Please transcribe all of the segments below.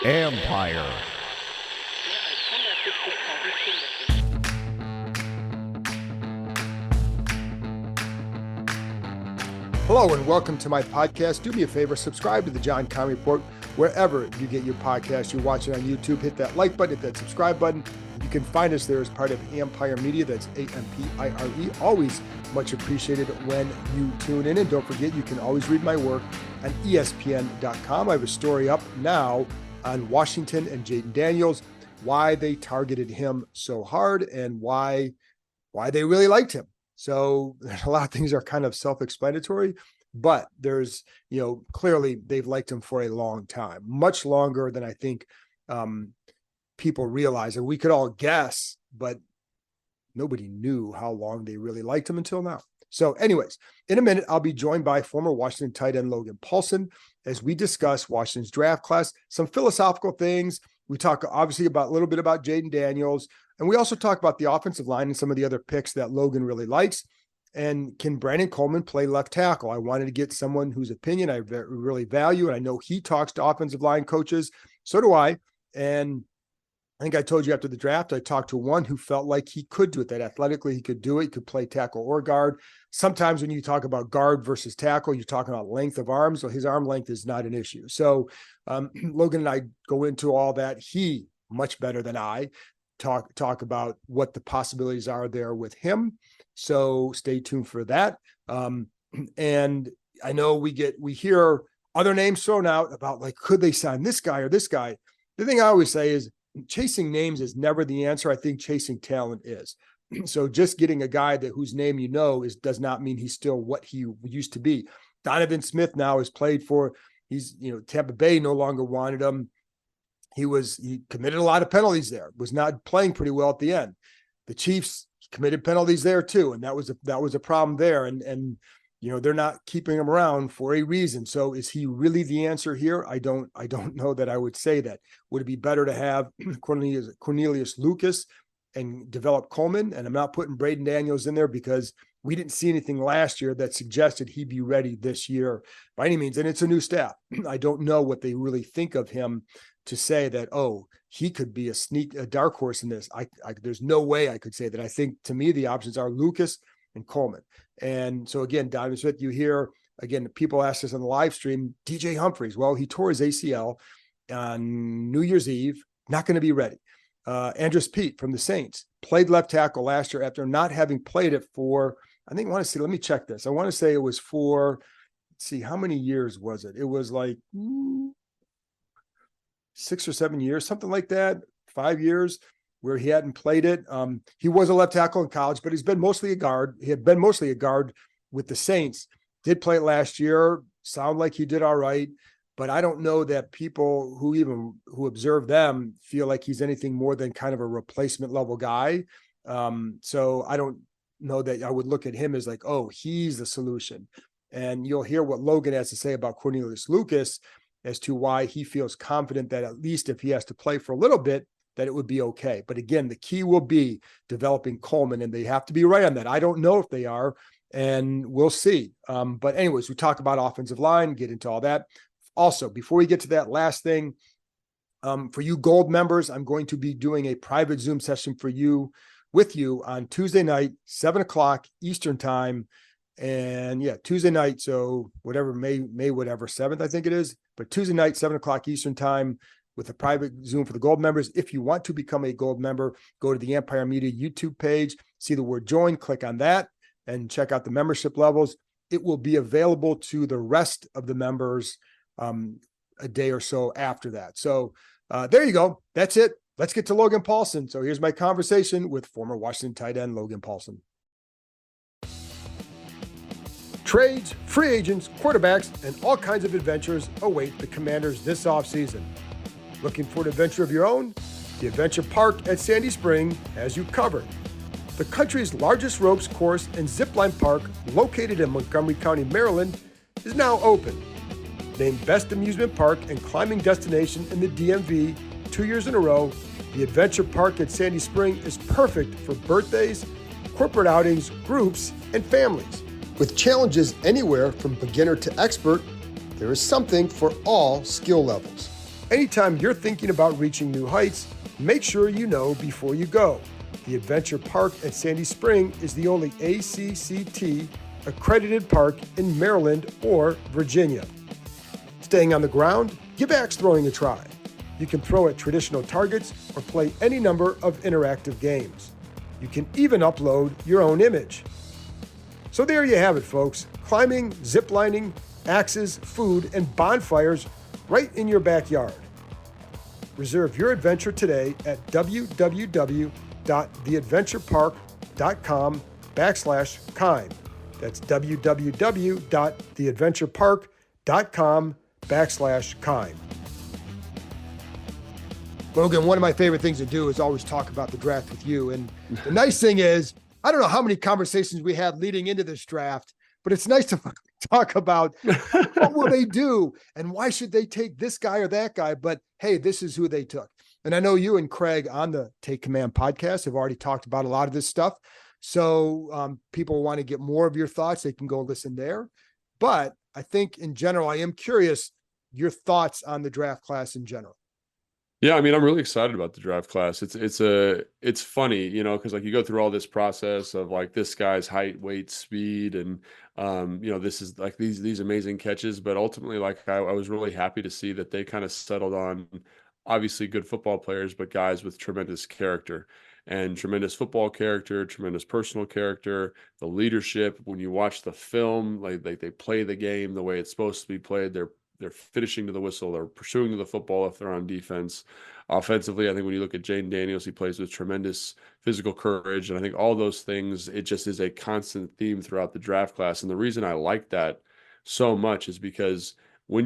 Empire. Hello and welcome to my podcast. Do me a favor, subscribe to the John Comrie Report wherever you get your podcast. You're watching on YouTube, hit that like button, hit that subscribe button. You can find us there as part of Empire Media. That's A-M-P-I-R-E. Always much appreciated when you tune in. And don't forget, you can always read my work on ESPN.com. I have a story up now on Washington and Jaden Daniels, why they targeted him so hard and why they really liked him. So a lot of things are kind of self-explanatory, but there's, clearly they've liked him for a long time, much longer than I think people realize. And we could all guess, but nobody knew how long they really liked him until now. So anyways, in a minute, I'll be joined by former Washington tight end Logan Paulsen as we discuss Washington's draft class, some philosophical things. We talk obviously about a little bit about Jaden Daniels, and we also talk about the offensive line and some of the other picks that Logan really likes. And can Brandon Coleman play left tackle? I wanted to get someone whose opinion I really value, and I know he talks to offensive line coaches. So do I. And I think I told you after the draft, I talked to one who felt like he could do it, that athletically he could do it. He could play tackle or guard. Sometimes when you talk about guard versus tackle, you're talking about length of arms. So his arm length is not an issue. So Logan and I go into all that. He, much better than I, talk about what the possibilities are there with him. So stay tuned for that. And I know we hear other names thrown out about, like, could they sign this guy or this guy? The thing I always say is chasing names is never the answer. I think chasing talent is. So just getting a guy whose name does not mean he's still what he used to be. Donovan Smith now has played for, Tampa Bay no longer wanted him. He committed a lot of penalties there, was not playing pretty well at the end. The Chiefs committed penalties there too. And that was a problem there. And they're not keeping him around for a reason. So is he really the answer here? I don't know that I would say that. Would it be better to have Cornelius Lucas and develop Coleman? And I'm not putting Braden Daniels in there because we didn't see anything last year that suggested he'd be ready this year by any means. And it's a new staff. I don't know what they really think of him to say that, he could be a dark horse in this. There's no way I could say that. I think, to me, the options are Lucas and Coleman. And so again, Donovan Smith, you hear, again, people ask us on the live stream, DJ Humphries, well, he tore his ACL on New Year's Eve, not going to be ready. Andres Pete from the Saints played left tackle last year after not having played it for, let me check this. I want to say it was for, let's see, how many years was it? It was like 6 or 7 years, something like that, 5 years, where he hadn't played it. He was a left tackle in college, but he's been mostly a guard. He had been mostly a guard with the Saints. Did play it last year. Sound like he did all right, but I don't know that people who observe them feel like he's anything more than kind of a replacement level guy. So I don't know that I would look at him as like, he's the solution. And you'll hear what Logan has to say about Cornelius Lucas as to why he feels confident that at least if he has to play for a little bit, that it would be okay. But again, the key will be developing Coleman, and they have to be right on that. I don't know if they are, and we'll see. But anyways, we talk about offensive line, get into all that. Also, before we get to that last thing, for you Gold members, I'm going to be doing a private Zoom session with you on Tuesday night, 7:00 Eastern time. And yeah, Tuesday night. So whatever, May 7th, I think it is. But Tuesday night, 7:00 Eastern time, with a private Zoom for the Gold members. If you want to become a Gold member, go to the Empire Media YouTube page, see the word join, click on that, and check out the membership levels. It will be available to the rest of the members a day or so after that. So there you go. That's it. Let's get to Logan Paulsen. So here's my conversation with former Washington tight end Logan Paulsen. Trades, free agents, quarterbacks, and all kinds of adventures await the Commanders this offseason. Looking for an adventure of your own? The Adventure Park at Sandy Spring has you covered. The country's largest ropes course and zipline park, located in Montgomery County, Maryland, is now open. Named Best Amusement Park and Climbing Destination in the DMV 2 years in a row, the Adventure Park at Sandy Spring is perfect for birthdays, corporate outings, groups, and families. With challenges anywhere from beginner to expert, There is something for all skill levels. Anytime you're thinking about reaching new heights, make sure you know before you go. The Adventure Park at Sandy Spring is the only ACCT accredited park in Maryland or Virginia. Staying on the ground, give axe throwing a try. You can throw at traditional targets or play any number of interactive games. You can even upload your own image. So there you have it, folks. Climbing, ziplining, axes, food, and bonfires right in your backyard. Reserve your adventure today at www.theadventurepark.com/Kime. That's www.theadventurepark.com/Kime. Logan, one of my favorite things to do is always talk about the draft with you. And the nice thing is, I don't know how many conversations we had leading into this draft, but it's nice to talk about what will they do and why should they take this guy or that guy. But hey, this is who they took. And I know you and Craig on the Take Command podcast have already talked about a lot of this stuff. So people want to get more of your thoughts, they can go listen there. But I think in general, I am curious your thoughts on the draft class in general. Yeah, I mean, I'm really excited about the draft class. It's funny, because like you go through all this process of like this guy's height, weight, speed, and this is like these amazing catches. But ultimately, like I was really happy to see that they kind of settled on obviously good football players, but guys with tremendous character and tremendous football character, tremendous personal character, the leadership. When you watch the film, like they play the game the way it's supposed to be played. They're finishing to the whistle. They're pursuing to the football if they're on defense. Offensively, I think when you look at Jaden Daniels, he plays with tremendous physical courage. And I think all those things, it just is a constant theme throughout the draft class. And the reason I like that so much is because when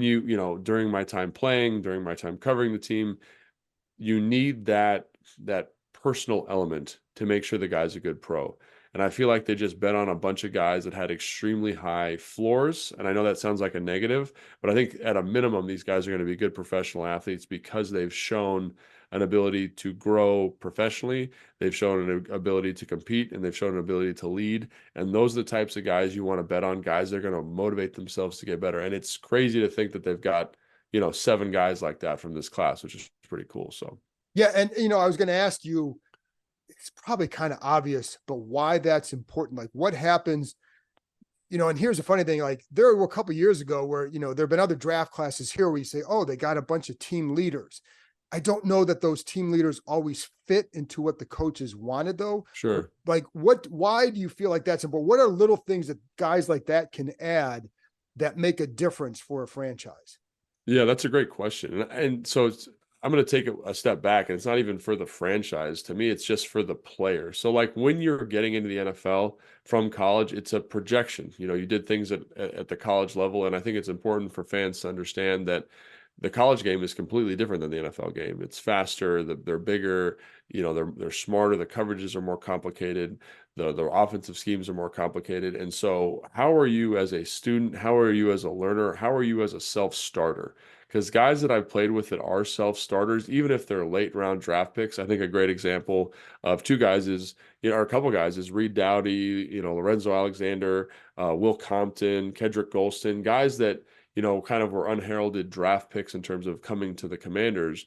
during my time playing, during my time covering the team, you need that personal element to make sure the guy's a good pro. And I feel like they just bet on a bunch of guys that had extremely high floors. And I know that sounds like a negative, but I think at a minimum, these guys are going to be good professional athletes because they've shown an ability to grow professionally. They've shown an ability to compete, and they've shown an ability to lead. And those are the types of guys you want to bet on, guys that are going to motivate themselves to get better. And it's crazy to think that they've got, 7 guys like that from this class, which is pretty cool. So, yeah. And, I was going to ask you, it's probably kind of obvious, but why that's important. Like what happens, and here's the funny thing, like there were a couple of years ago where, there've been other draft classes here where you say, oh, they got a bunch of team leaders. I don't know that those team leaders always fit into what the coaches wanted though. sure. Like why do you feel like that's important? What are little things that guys like that can add that make a difference for a franchise? Yeah, that's a great question. And so I'm going to take a step back, and it's not even for the franchise. To me, it's just for the player. So like when you're getting into the NFL from college, it's a projection. You did things at the college level, and I think it's important for fans to understand that the college game is completely different than the NFL game. It's faster, they're bigger, they're smarter, the coverages are more complicated, the offensive schemes are more complicated. And so how are you as a student? How are you as a learner? How are you as a self-starter? Because guys that I've played with that are self-starters, even if they're late round draft picks, I think a great example of two guys is, or a couple guys is Reed Dowdy, Lorenzo Alexander, Will Compton, Kedrick Golston, guys that, kind of were unheralded draft picks in terms of coming to the Commanders.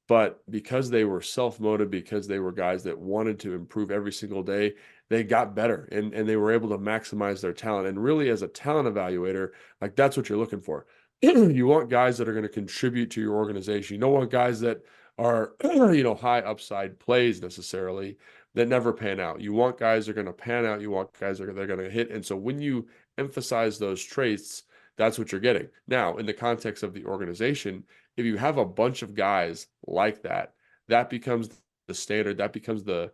But because they were self-motivated, because they were guys that wanted to improve every single day, they got better and they were able to maximize their talent. And really, as a talent evaluator, like that's what you're looking for. You want guys that are going to contribute to your organization. You don't want guys that are, high upside plays necessarily that never pan out. You want guys that are going to pan out. You want guys that are going to hit. And so when you emphasize those traits, that's what you're getting. Now, in the context of the organization, if you have a bunch of guys like that, that becomes the standard, that becomes the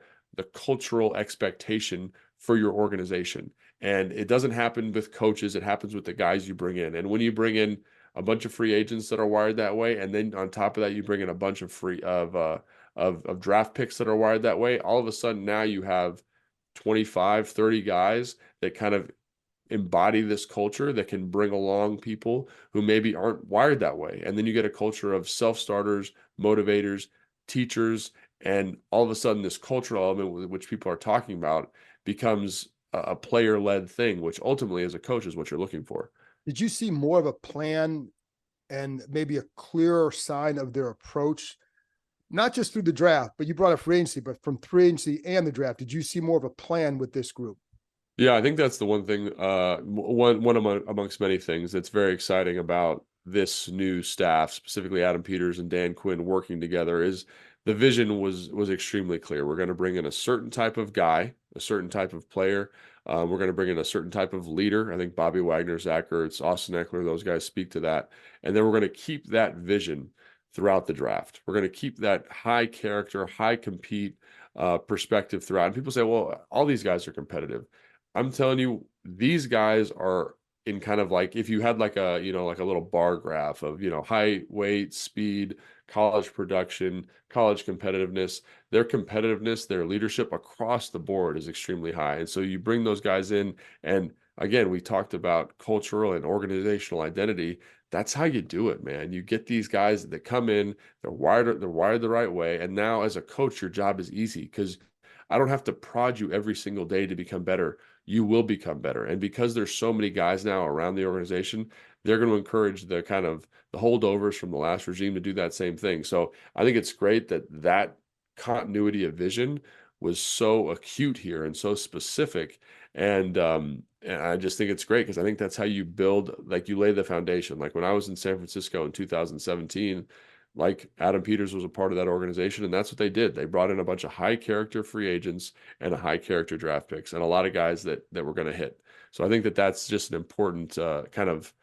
cultural expectation for your organization. And it doesn't happen with coaches, it happens with the guys you bring in. And when you bring in a bunch of free agents that are wired that way, and then on top of that, you bring in a bunch of of draft picks that are wired that way, all of a sudden now you have 25, 30 guys that kind of embody this culture that can bring along people who maybe aren't wired that way. And then you get a culture of self-starters, motivators, teachers, and all of a sudden this cultural element which people are talking about becomes a player-led thing, which ultimately as a coach is what you're looking for. Did you see more of a plan and maybe a clearer sign of their approach, not just through the draft, but you brought up free agency, but from free agency and the draft, did you see more of a plan with this group? Yeah, I think that's the one thing, one amongst many things that's very exciting about this new staff, specifically Adam Peters and Dan Quinn working together, is the vision was extremely clear. We're going to bring in a certain type of guy, a certain type of player. We're going to bring in a certain type of leader. I think Bobby Wagner, Zach Ertz, Austin Eckler, those guys speak to that. And then we're going to keep that vision throughout the draft. We're going to keep that high character, high compete perspective throughout. And people say, well, all these guys are competitive. I'm telling you, these guys are in kind of like, if you had like a, like a little bar graph of, height, weight, speed, college production, college competitiveness, their leadership across the board is extremely high. And so you bring those guys in, and again, we talked about cultural and organizational identity. That's how you do it, man. You get these guys that come in, they're wired the right way. And now as a coach, your job is easy because I don't have to prod you every single day to become better. You will become better. And because there's so many guys now around the organization, they're going to encourage the kind of the holdovers from the last regime to do that same thing. So I think it's great that continuity of vision was so acute here and so specific. And I just think it's great because I think that's how you build, like you lay the foundation. Like when I was in San Francisco in 2017, like Adam Peters was a part of that organization, and that's what they did. They brought in a bunch of high character free agents and a high character draft picks and a lot of guys that were going to hit. So I think that's just an important kind of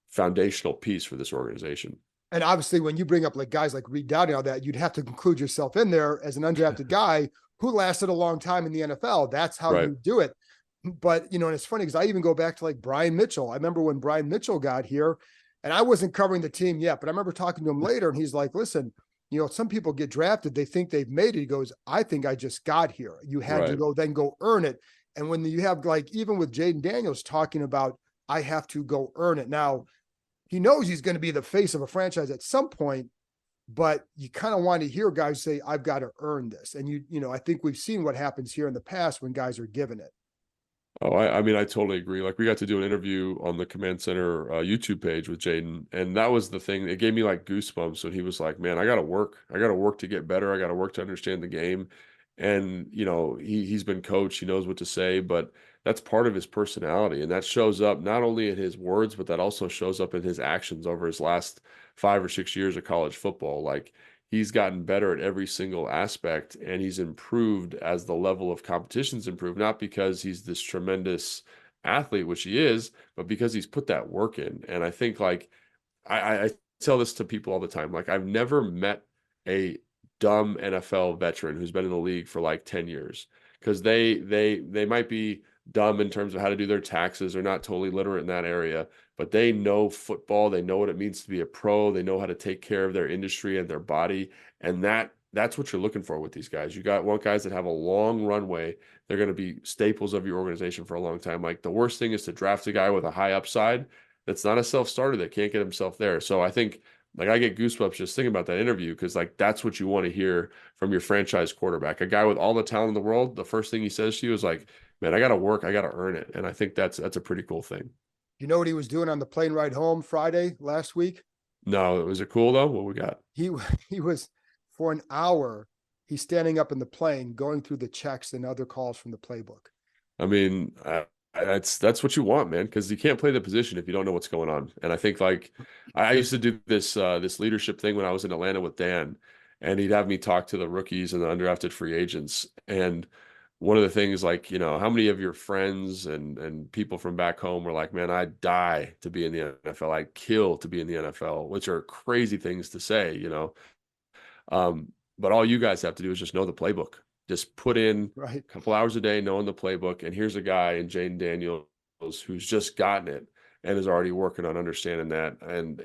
foundational piece for this organization. And obviously, when you bring up like guys like Reed Dowdy and all that, you'd have to include yourself in there as an undrafted guy who lasted a long time in the NFL. That's how Right. you do it. But, and it's funny because I even go back to like Brian Mitchell. I remember when Brian Mitchell got here, and I wasn't covering the team yet, but I remember talking to him later, and he's like, listen, some people get drafted, they think they've made it. He goes, I think I just got here. You had to Right. go earn it. And when you have like, even with Jaden Daniels talking about, I have to go earn it. Now, he knows he's going to be the face of a franchise at some point, but you kind of want to hear guys say, I've got to earn this. And I think we've seen what happens here in the past when guys are given it. Oh, I mean, I totally agree. Like we got to do an interview on the Command Center YouTube page with Jaden, and that was the thing. It gave me like goosebumps when he was like, "Man, I got to work. I got to work to get better. I got to work to understand the game." And he's been coached. He knows what to say, but that's part of his personality, and that shows up not only in his words, but that also shows up in his actions over his last 5 or 6 years of college football. Like he's gotten better at every single aspect, and he's improved as the level of competition's improved, not because he's this tremendous athlete, which he is, but because he's put that work in. And I think like I tell this to people all the time. Like I've never met a dumb NFL veteran who's been in the league for like 10 years because they might be dumb in terms of how to do their taxes or not totally literate in that area, but they know football, they know what it means to be a pro, they know how to take care of their industry and their body, and that's what you're looking for with these guys. You want guys that have a long runway. They're going to be staples of your organization for a long time. Like the worst thing is to draft a guy with a high upside that's not a self-starter that can't get himself there. So I think like I get goosebumps just thinking about that interview because like that's what you want to hear from your franchise quarterback. A guy with all the talent in the world, the first thing he says to you is like, man, I got to work, I got to earn it. And I think that's a pretty cool thing. You know what he was doing on the plane ride home Friday last week? No, was it cool though? What we got? He he was for an hour, he's standing up in the plane going through the checks and other calls from the playbook. I mean, that's what you want, man, because you can't play the position if you don't know what's going on. And I think like I used to do this leadership thing when I was in Atlanta with Dan, and he'd have me talk to the rookies and the undrafted free agents. And one of the things like, how many of your friends and people from back home were like, man, I'd die to be in the NFL. I'd kill to be in the NFL, which are crazy things to say. But all you guys have to do is just know the playbook. Just put in Right. a couple hours a day knowing the playbook. And here's a guy in Jaden Daniels who's just gotten it and is already working on understanding that. And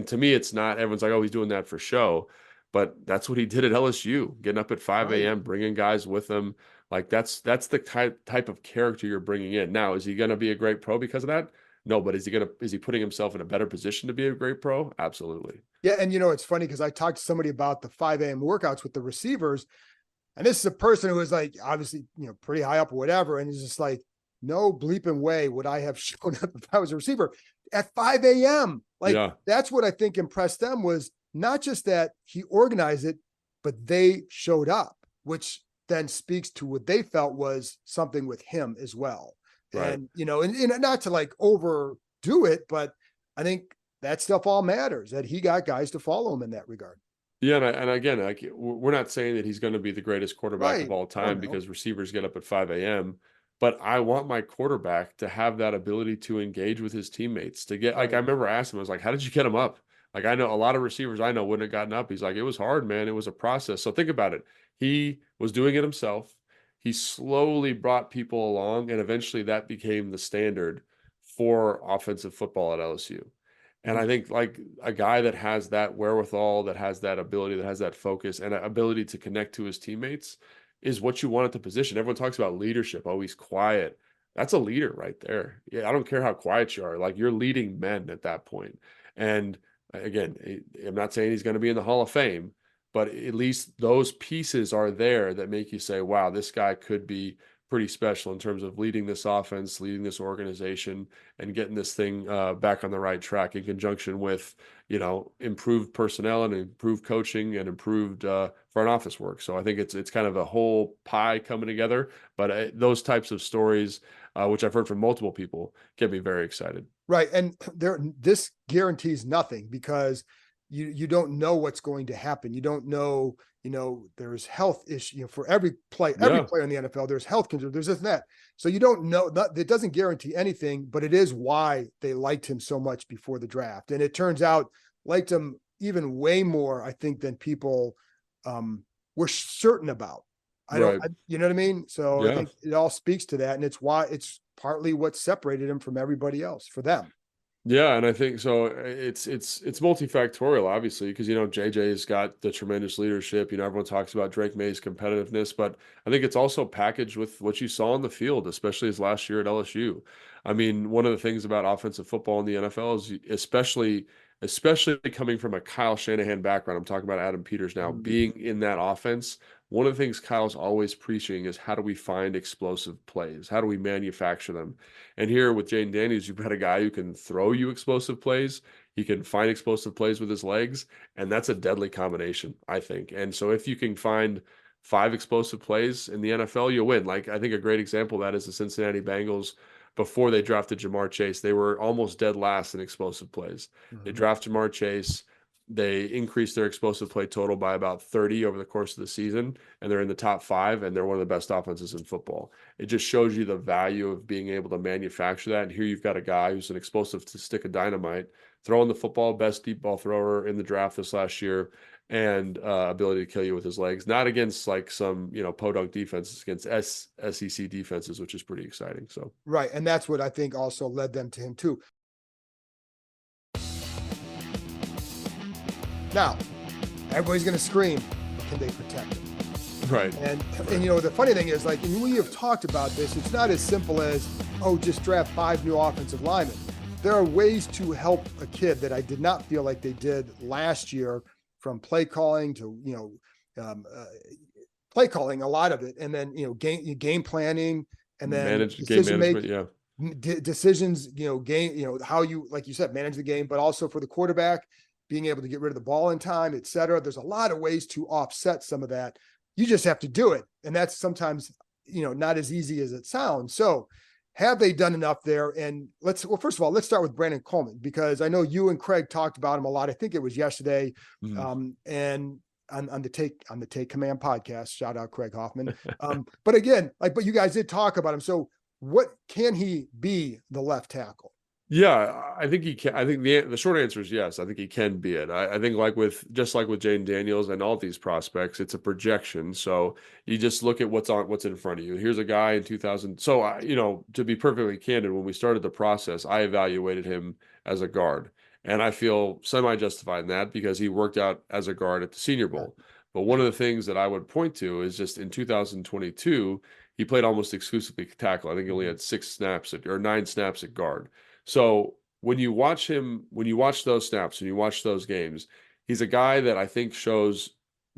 to me, it's not everyone's like, oh, he's doing that for show. But that's what he did at LSU, getting up at 5 Right. a.m., bringing guys with him. Like that's the type of character you're bringing in. Now, is he going to be a great pro because of that? No, but is he putting himself in a better position to be a great pro? Absolutely. Yeah. And it's funny because I talked to somebody about the 5 a.m. workouts with the receivers. And this is a person who is like, obviously, pretty high up or whatever. And he's just like, no bleeping way would I have shown up if I was a receiver at 5 a.m. Like, Yeah. that's what I think impressed them, was not just that he organized it, but they showed up, which then speaks to what they felt was something with him as well. Right. And, and not to like overdo it, but I think that stuff all matters, that he got guys to follow him in that regard. Yeah, and again, like we're not saying that he's going to be the greatest quarterback of Right. all Oh, time no. because receivers get up at 5 a.m. But I want my quarterback to have that ability to engage with his teammates. To get, like, I Right. remember asking him, I was like, "How did you get him up?" Like, I know a lot of receivers I know wouldn't have gotten up. He's like, "It was hard, man. It was a process." So think about it. He was doing it himself. He slowly brought people along, and eventually that became the standard for offensive football at LSU. And I Mhm. think like a guy that has that wherewithal, that has that ability, that has that focus and ability to connect to his teammates is what you want at the position. Everyone talks about leadership. Oh, he's quiet. That's a leader right there. Yeah, I don't care how quiet you are. Like, you're leading men at that point. And again, I'm not saying he's going to be in the Hall of Fame, but at least those pieces are there that make you say, wow, this guy could be pretty special in terms of leading this offense, leading this organization, and getting this thing back on the right track in conjunction with, improved personnel and improved coaching and improved front office work. So I think it's kind of a whole pie coming together. But those types of stories, which I've heard from multiple people, get me very excited. Right. And this guarantees nothing, because you don't know what's going to happen. You don't know, there's health issue, for every Yeah, player in the NFL, there's health concerns, there's this and that. So you don't know that. It doesn't guarantee anything, but it is why they liked him so much before the draft. And it turns out liked him even way more, I think, than people were certain about. right. You know what I mean? So I Yeah. think it all speaks to that. And it's why it's partly what separated him from everybody else for them. Yeah, and I think so. It's multifactorial, obviously, because JJ's got the tremendous leadership. Everyone talks about Drake May's competitiveness, but I think it's also packaged with what you saw on the field, especially his last year at LSU. I mean, one of the things about offensive football in the NFL is especially coming from a Kyle Shanahan background. I'm talking about Adam Peters now, Mm. being in that offense. One of the things Kyle's always preaching is, how do we find explosive plays? How do we manufacture them? And here with Jayden Daniels, you've got a guy who can throw you explosive plays. He can find explosive plays with his legs, and that's a deadly combination, I think. And so if you can find 5 explosive plays in the NFL, you win. Like, I think a great example of that is the Cincinnati Bengals before they drafted Jamar Chase. They were almost dead last in explosive plays. They Mhm. draft Jamar Chase. They increased their explosive play total by about 30 over the course of the season, and they're in the top 5, and they're one of the best offenses in football. It just shows you the value of being able to manufacture that. And here you've got a guy who's an explosive to stick of dynamite, throwing the football, best deep ball thrower in the draft this last year, and ability to kill you with his legs. Not against like some podunk defenses, against SEC defenses, which is pretty exciting. So Right. And that's what I think also led them to him too. Now, everybody's going to scream, but can they protect him? right, And the funny thing is, like, and we have talked about this, it's not as simple as, oh, just draft 5 new offensive linemen. There are ways to help a kid that I did not feel like they did last year, from play calling to, play calling, a lot of it. And then, game planning, and then managed game decision management. making, Yeah, decisions, game, how you, like you said, manage the game, but also for the quarterback, being able to get rid of the ball in time, et cetera. There's a lot of ways to offset some of that. You just have to do it. And that's sometimes, not as easy as it sounds. So have they done enough there? And first of all, let's start with Brandon Coleman, because I know you and Craig talked about him a lot. I think it was yesterday. Mhm. And on the Take Command podcast, shout out Craig Hoffman. But again, but you guys did talk about him. So what can he be, the left tackle? Yeah, I think he can. I think the short answer is yes. I think he can be it. I think like with Jayden Daniels and all these prospects, it's a projection. So you just look at what's in front of you. Here's a guy in 2000. So to be perfectly candid, when we started the process, I evaluated him as a guard, and I feel semi-justified in that because he worked out as a guard at the Senior Bowl. But one of the things that I would point to is just in 2022, he played almost exclusively tackle. I think he only had 9 snaps at guard. So when you watch him, when you watch those snaps, and you watch those games, he's a guy that I think shows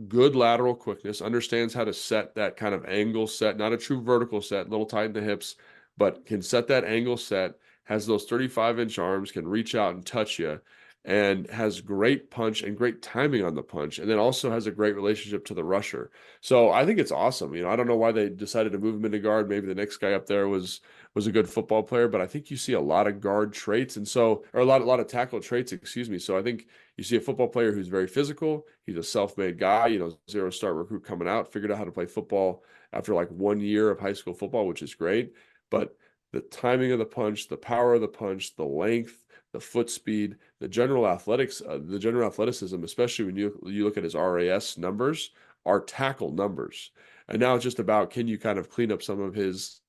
good lateral quickness, understands how to set that kind of angle set, not a true vertical set, little tight in the hips, but can set that angle set, has those 35-inch arms, can reach out and touch you. and has great punch and great timing on the punch, and then also has a great relationship to the rusher. So I think it's awesome. I don't know why they decided to move him into guard. Maybe the next guy up there was a good football player, but I think you see a lot of guard traits, and so, or a lot of tackle traits, excuse me. So I think you see a football player who's very physical. He's a self-made guy, 0-star recruit coming out, figured out how to play football after like 1 year of high school football, which is great. But the timing of the punch, the power of the punch, the length, the foot speed, the general athleticism, especially when you look at his RAS numbers, are tackle numbers. And now it's just about, can you kind of clean up some of his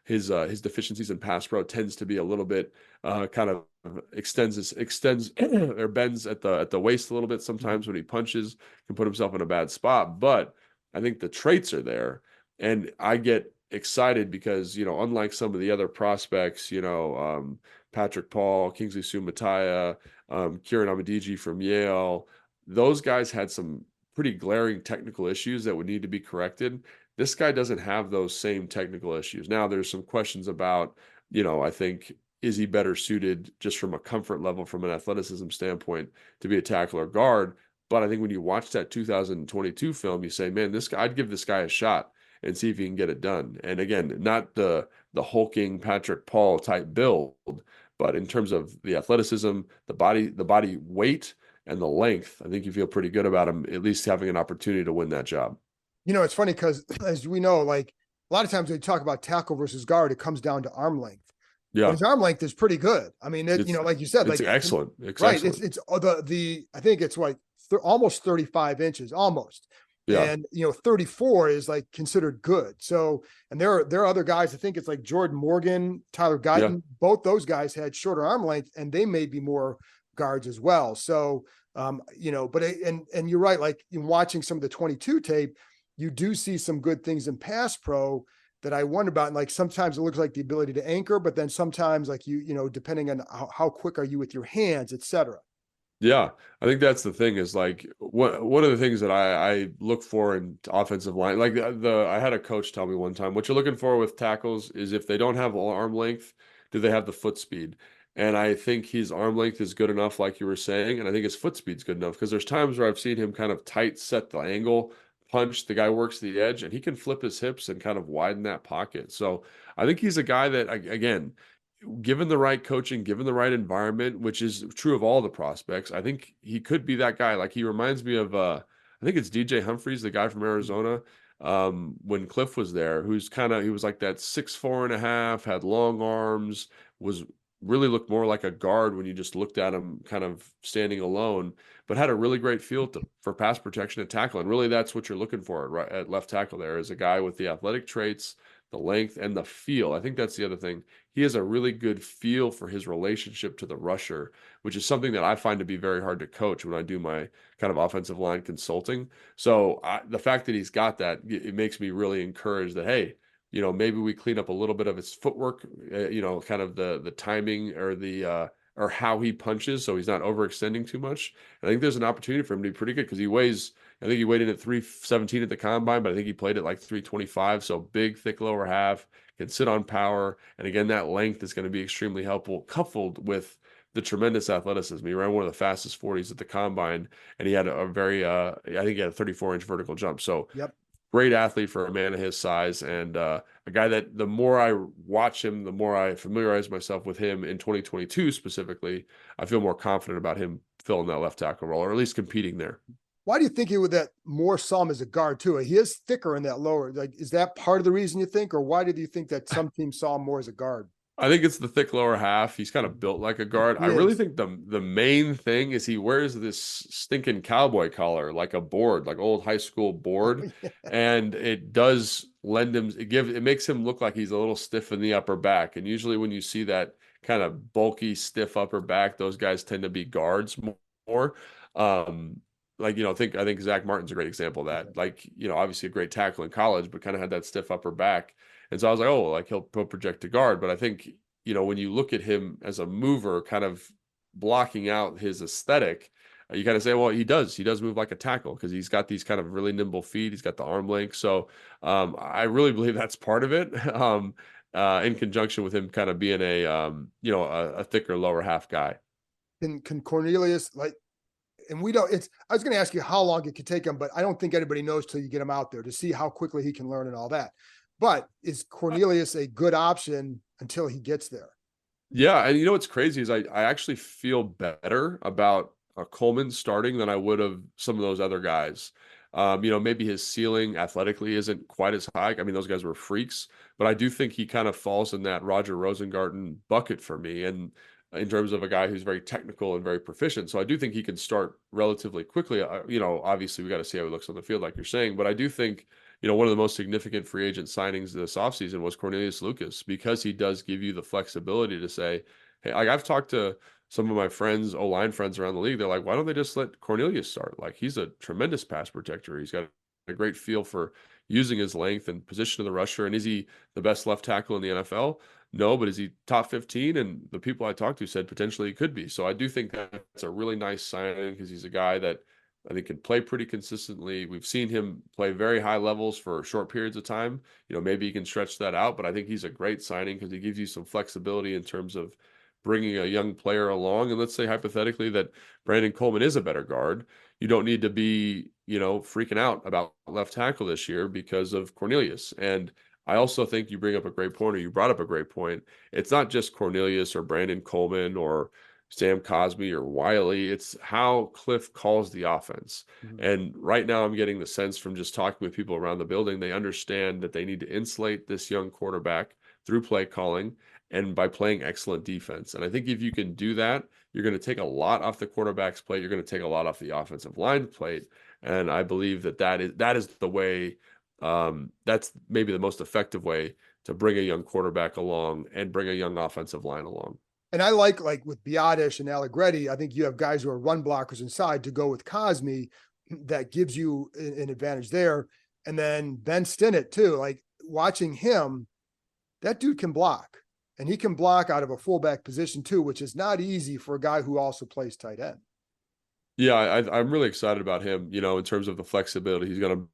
deficiencies in pass pro. Tends to be a little bit kind of extends or bends at the waist a little bit sometimes when he punches, can put himself in a bad spot. But I think the traits are there, and I get excited because unlike some of the other prospects, Patrick Paul, Kingsley Sumataya, Kieran Amadiji from Yale, those guys had some pretty glaring technical issues that would need to be corrected. This guy doesn't have those same technical issues. Now, there's some questions about, I think, is he better suited just from a comfort level, from an athleticism standpoint, to be a tackle or guard? But I think when you watch that 2022 film, you say, man, this guy, I'd give this guy a shot and see if he can get it done. And again, not the hulking Patrick Paul type build, but in terms of the athleticism, the body weight, and the length, I think you feel pretty good about him at least having an opportunity to win that job. It's funny because, as we know, like a lot of times when you talk about tackle versus guard, it comes down to arm length. And Yeah, his arm length is pretty good. I mean, like you said, it's like excellent. It's right. excellent. It's I think it's like almost 35 inches, almost. Yeah, And 34 is like considered good. So, and there are other guys. I think it's like Jordan Morgan, Tyler yeah, Guyton. Both those guys had shorter arm length, and they may be more guards as well. So, but and you're right. Like in watching some of the 22 tape, you do see some good things in pass pro that I wonder about. And like sometimes it looks like the ability to anchor, but then sometimes like depending on how quick are you with your hands, et cetera. yeah. I think that's the thing is like one of the things that I look for in offensive line. Like I had a coach tell me one time, what you're looking for with tackles is if they don't have arm length, do they have the foot speed? And I think his arm length is good enough, like you were saying, and I think his foot speed's good enough because there's times where I've seen him kind of tight set the angle, punch, the guy works the edge, and he can flip his hips and kind of widen that pocket. So I think he's a guy that, again, given the right coaching, given the right environment, which is true of all the prospects, I think he could be that guy. Like he reminds me of I think it's DJ Humphries, the guy from Arizona, when Cliff was there, he was like that 6'4.5", had long arms, was really looked more like a guard when you just looked at him kind of standing alone, but had a really great feel for pass protection and tackle. And really that's what you're looking for right at left tackle there, is a guy with the athletic traits, the length, and the feel. I think that's the other thing. He has a really good feel for his relationship to the rusher, which is something that I find to be very hard to coach when I do my kind of offensive line consulting. So the fact that he's got that, it makes me really encouraged that, hey, maybe we clean up a little bit of his footwork, kind of the timing or how he punches, so he's not overextending too much. And I think there's an opportunity for him to be pretty good because I think he weighed in at 317 at the combine, but I think he played at like 325. So big, thick lower half, can sit on power. And again, that length is going to be extremely helpful, coupled with the tremendous athleticism. He ran one of the fastest 40s at the combine, and he had a very, I think he had a 34-inch vertical jump. So Yep. great athlete for a man of his size, and a guy that the more I watch him, the more I familiarize myself with him in 2022 specifically, I feel more confident about him filling that left tackle role, or at least competing there. Why do you think he would that more saw him as a guard too? He is thicker in that lower. Like, is that part of the reason you think, or why did you think that some teams saw him more as a guard? I think it's the thick lower half. He's kind of built like a guard. He I really is. think the main thing is he wears this stinking cowboy collar, like a board, like old high school Oh, board, yeah. and it does lend him. It makes him look like he's a little stiff in the upper back. And usually when you see that kind of bulky, stiff upper back, those guys tend to be guards more. Um, like I think Zach Martin's a great example of that. Like obviously a great tackle in college, but kind of had that stiff upper back. And so I was like, oh, like he'll project to guard. But I think, when you look at him as a mover, kind of blocking out his aesthetic, you kind of say, well, he does move like a tackle because he's got these kind of really nimble feet. He's got the arm length. So I really believe that's part of it. In conjunction with him kind of being a thicker lower half guy. Can Cornelius and we don't, I was going to ask you how long it could take him, but I don't think anybody knows till you get him out there to see how quickly he can learn and all that. But is Cornelius a good option until he gets there? Yeah, and you know what's crazy is I actually feel better about Coleman starting than I would have some of those other guys. Maybe his ceiling athletically isn't quite as high. I mean, those guys were freaks, but I do think he kind of falls in that Roger Rosengarten bucket for me, and in terms of a guy who's very technical and very proficient. So I do think he can start relatively quickly. Obviously we got to see how he looks on the field, like you're saying, but I do think one of the most significant free agent signings this offseason was Cornelius Lucas, because he does give you the flexibility to say, hey, like I've talked to some of my friends, O-line friends around the league. They're like, why don't they just let Cornelius start? Like, he's a tremendous pass protector. He's got a great feel for using his length and position of the rusher. And is he the best left tackle in the NFL? No, but is he top 15? And the people I talked to said potentially he could be. So I do think that's a really nice signing, because he's a guy that I think can play pretty consistently. We've seen him play very high levels for short periods of time. Maybe he can stretch that out, but I think he's a great signing because he gives you some flexibility in terms of bringing a young player along. And let's say hypothetically that Brandon Coleman is a better guard. You don't need to be, freaking out about left tackle this year because of Cornelius. And I also think you bring up a great point, or you brought up a great point. It's not just Cornelius or Brandon Coleman or Sam Cosmi or Wiley. It's how Cliff calls the offense. Mhm. And right now I'm getting the sense from just talking with people around the building, they understand that they need to insulate this young quarterback through play calling and by playing excellent defense. And I think if you can do that, you're going to take a lot off the quarterback's plate. You're going to take a lot off the offensive line plate. And I believe that is the way, that's maybe the most effective way to bring a young quarterback along and bring a young offensive line along. And I like with Biotish and Allegretti, I think you have guys who are run blockers inside to go with Cosmi. That gives you an advantage there. And then Ben Stinnett too, like watching him, that dude can block, and he can block out of a fullback position too, which is not easy for a guy who also plays tight end. Yeah, I'm really excited about him, in terms of the flexibility he's going to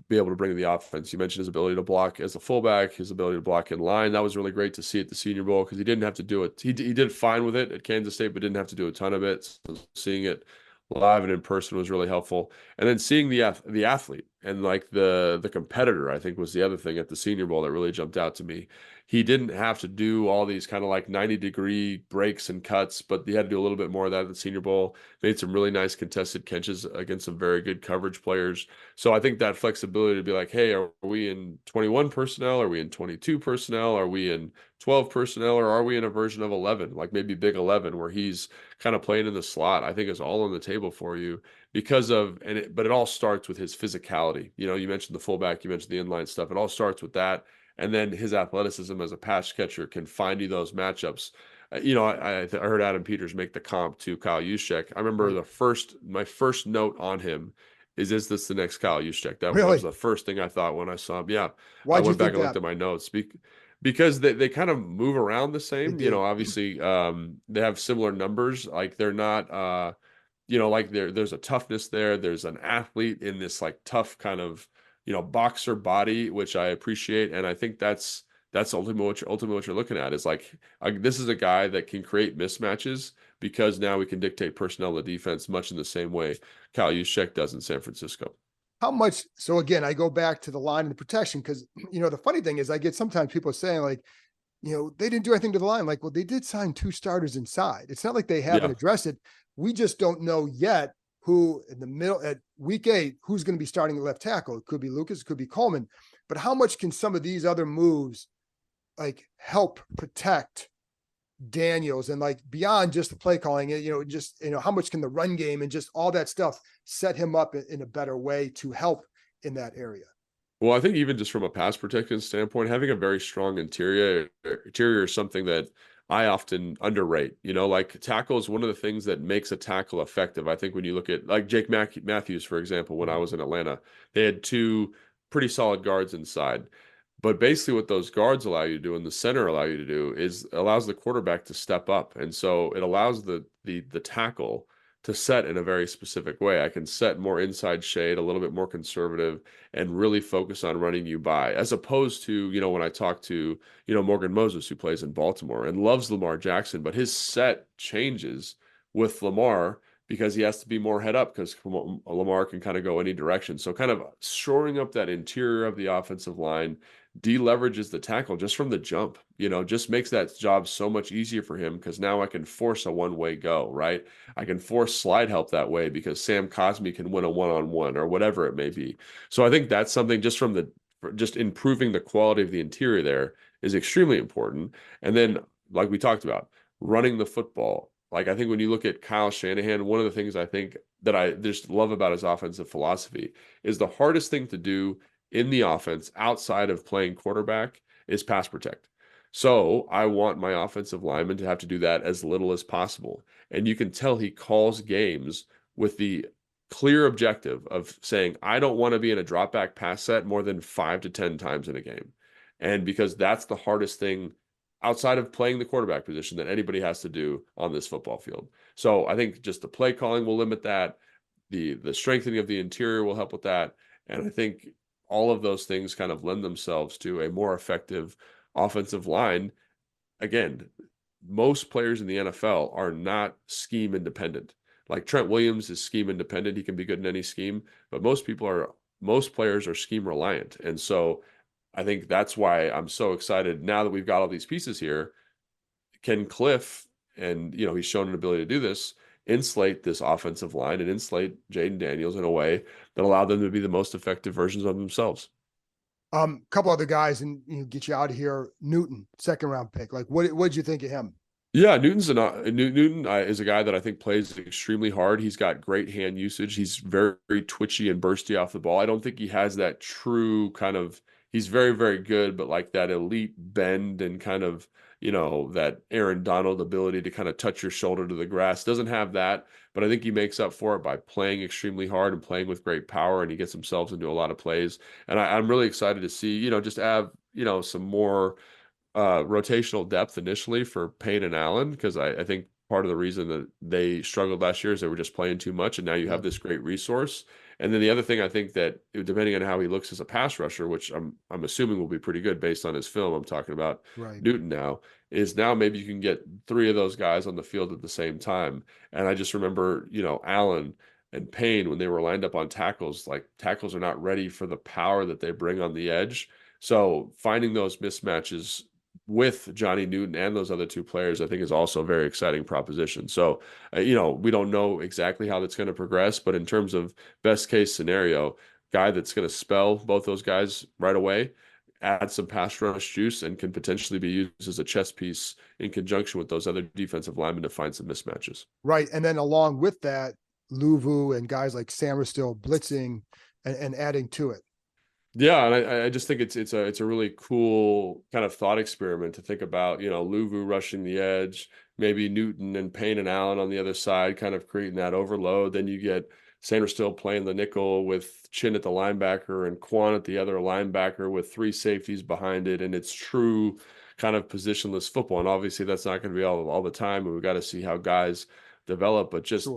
be able to bring to the offense. You mentioned his ability to block as a fullback, his ability to block in line. That was really great to see at the Senior Bowl, because he didn't have to do it. He did fine with it at Kansas State, but didn't have to do a ton of it. So seeing it live and in person was really helpful. And then seeing the athlete and like the competitor, I think, was the other thing at the Senior Bowl that really jumped out to me. He didn't have to do all these kind of like 90-degree breaks and cuts, but he had to do a little bit more of that at the Senior Bowl. Made some really nice contested catches against some very good coverage players. So I think that flexibility to be like, hey, are we in 21 personnel? Are we in 22 personnel? Are we in 12 personnel? Or are we in a version of 11, like maybe Big 11, where he's kind of playing in the slot? I think is all on the table for you but it all starts with his physicality. You mentioned the fullback, you mentioned the inline stuff. It all starts with that. And then his athleticism as a pass catcher can find you those matchups. I heard Adam Peters make the comp to Kyle Juszczyk. I remember my first note on him is this the next Kyle Juszczyk? That Really? was the first thing I thought when I saw him. Yeah. I Why'd you went back think and that? looked at my notes because they kind of move around the They same. do. Obviously, they have similar numbers. Like they're not, like there's a toughness there. There's an athlete in this like tough kind of, boxer body, which I appreciate. And I think that's ultimately what you're looking at is like, this is a guy that can create mismatches, because now we can dictate personnel of the defense much in the same way Kyle Juszczyk does in San Francisco. How much? So again, I go back to the line and the protection, because, the funny thing is I get sometimes people saying like, they didn't do anything to the line. Like, well, they did sign 2 starters inside. It's not like they haven't Yeah. addressed it. We just don't know yet who in the middle at week 8, who's going to be starting at left tackle. It could be Lucas, it could be Coleman, but how much can some of these other moves like help protect Daniels and like beyond just the play calling, how much can the run game and just all that stuff set him up in a better way to help in that area? Well, I think even just from a pass protection standpoint, having a very strong interior is something that I often underrate. Like tackle is one of the things that makes a tackle effective. I think when you look at like Jake Matthews, for example, when I was in Atlanta, they had 2 pretty solid guards inside. But basically what those guards allow you to do and the center allow you to do is allows the quarterback to step up. And so it allows the tackle to set in a very specific way. I can set more inside shade, a little bit more conservative, and really focus on running you by, as opposed to, when I talk to, Morgan Moses, who plays in Baltimore and loves Lamar Jackson, but his set changes with Lamar because he has to be more head up because Lamar can kind of go any direction. So kind of shoring up that interior of the offensive line deleverages the tackle just from the jump, just makes that job so much easier for him because now I can force a one-way go, right? I can force slide help that way because Sam Cosmi can win a one-on-one or whatever it may be. So I think that's something just improving the quality of the interior there is extremely important. And then, like we talked about, running the football. Like I think when you look at Kyle Shanahan, one of the things I think that I just love about his offensive philosophy is the hardest thing to do in the offense outside of playing quarterback is pass protect. So I want my offensive linemen to have to do that as little as possible. And you can tell he calls games with the clear objective of saying, I don't want to be in a drop back pass set more than 5 to 10 times in a game. And because that's the hardest thing outside of playing the quarterback position that anybody has to do on this football field. So I think just the play calling will limit that. The strengthening of the interior will help with that. And I think all of those things kind of lend themselves to a more effective offensive line. Again, most players in the NFL are not scheme independent. Like Trent Williams is scheme independent. He can be good in any scheme, but most players are scheme reliant. And so I think that's why I'm so excited now that we've got all these pieces here. Can Cliff, and he's shown an ability to do this, insulate this offensive line and insulate Jaden Daniels in a way that allow them to be the most effective versions of themselves. Couple other guys and get you out of here. Newton, second round pick. Like what did you think of him? Yeah, Newton is a guy that I think plays extremely hard. He's got great hand usage. He's very, very twitchy and bursty off the ball. I don't think he has that true kind of, he's very, very good, but like that elite bend and kind of, that Aaron Donald ability to kind of touch your shoulder to the grass. Doesn't have that, but I think he makes up for it by playing extremely hard and playing with great power, and he gets himself into a lot of plays. And I'm really excited to see, just have, some more rotational depth initially for Payne and Allen, because I think part of the reason that they struggled last year is they were just playing too much, and now you have this great resource. And then the other thing I think that depending on how he looks as a pass rusher, which I'm assuming will be pretty good based on his film, I'm talking about Newton now, is now maybe you can get three of those guys on the field at the same time. And I just remember, Allen and Payne, when they were lined up on tackles, like tackles are not ready for the power that they bring on the edge. So finding those mismatches with Johnny Newton and those other two players, I think is also a very exciting proposition. So, we don't know exactly how that's going to progress, but in terms of best case scenario, guy that's going to spell both those guys right away, add some pass rush juice, and can potentially be used as a chess piece in conjunction with those other defensive linemen to find some mismatches. Right. And then along with that, Luvu and guys like Sam are still blitzing and adding to it. Yeah, and I just think it's a really cool kind of thought experiment to think about, Luvu rushing the edge, maybe Newton and Payne and Allen on the other side, kind of creating that overload. Then you get Sanders still playing the nickel with Chin at the linebacker and Quan at the other linebacker with three safeties behind it, and it's true kind of positionless football. And obviously that's not going to be all the time, and we've got to see how guys develop, but just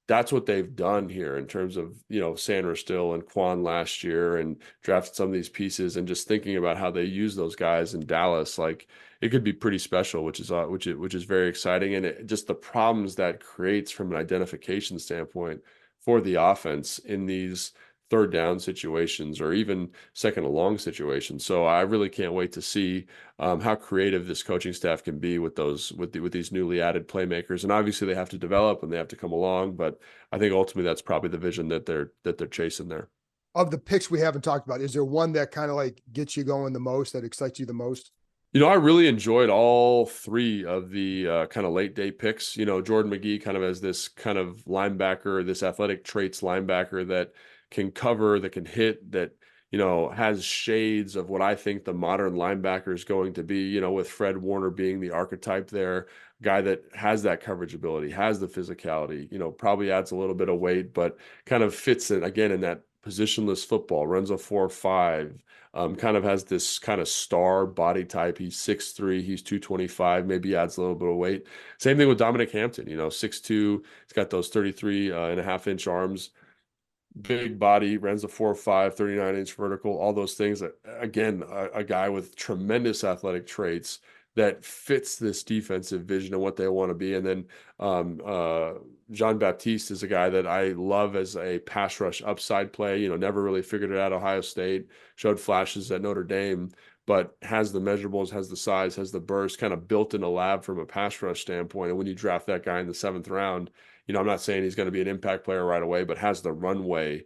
that's what they've done here in terms of, Sanders still and Quan last year, and drafted some of these pieces, and just thinking about how they use those guys in Dallas, like it could be pretty special, which is very exciting. And just the problems that creates from an identification standpoint for the offense in these third down situations or even second and long situations. So I really can't wait to see how creative this coaching staff can be with these newly added playmakers. And obviously they have to develop and they have to come along, but I think ultimately that's probably the vision that they're chasing there. Of the picks we haven't talked about, is there one that kind of like gets you going the most, that excites you the most? I really enjoyed all three of the kind of late day picks. Jordan McGee kind of as this kind of linebacker, this athletic traits linebacker that can cover, that can hit, that, has shades of what I think the modern linebacker is going to be, with Fred Warner being the archetype there, guy that has that coverage ability, has the physicality, probably adds a little bit of weight, but kind of fits it again in that positionless football, runs a 4.5. Kind of has this kind of star body type. He's 6'3", he's 225, maybe adds a little bit of weight. Same thing with Dominic Hampton, 6'2", he's got those 33 and a half inch arms, big body, runs a 4.5, 39-inch vertical, all those things. Again, a guy with tremendous athletic traits that fits this defensive vision and what they want to be. And then Jean Baptiste is a guy that I love as a pass rush upside play. You know, never really figured it out at Ohio State, showed flashes at Notre Dame, but has the measurables, has the size, has the burst, kind of built in a lab from a pass rush standpoint. And when you draft that guy in the 7th round, you know, I'm not saying he's going to be an impact player right away, but has the runway,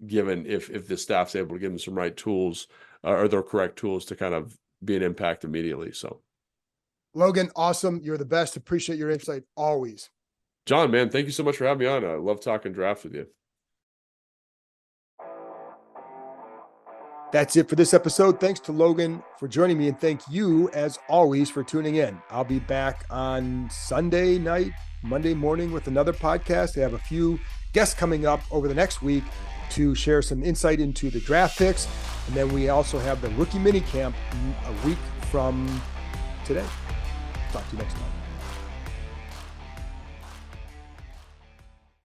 given if the staff's able to give him some right tools or the correct tools to kind of be an impact immediately. So, Logan, awesome. You're the best. Appreciate your insight always. John, man, thank you so much for having me on. I love talking draft with you. That's it for this episode. Thanks to Logan for joining me, and thank you, as always, for tuning in. I'll be back on Sunday night, Monday morning with another podcast. I have a few guests coming up over the next week to share some insight into the draft picks. And then we also have the rookie mini camp a week from today. Talk to you next time.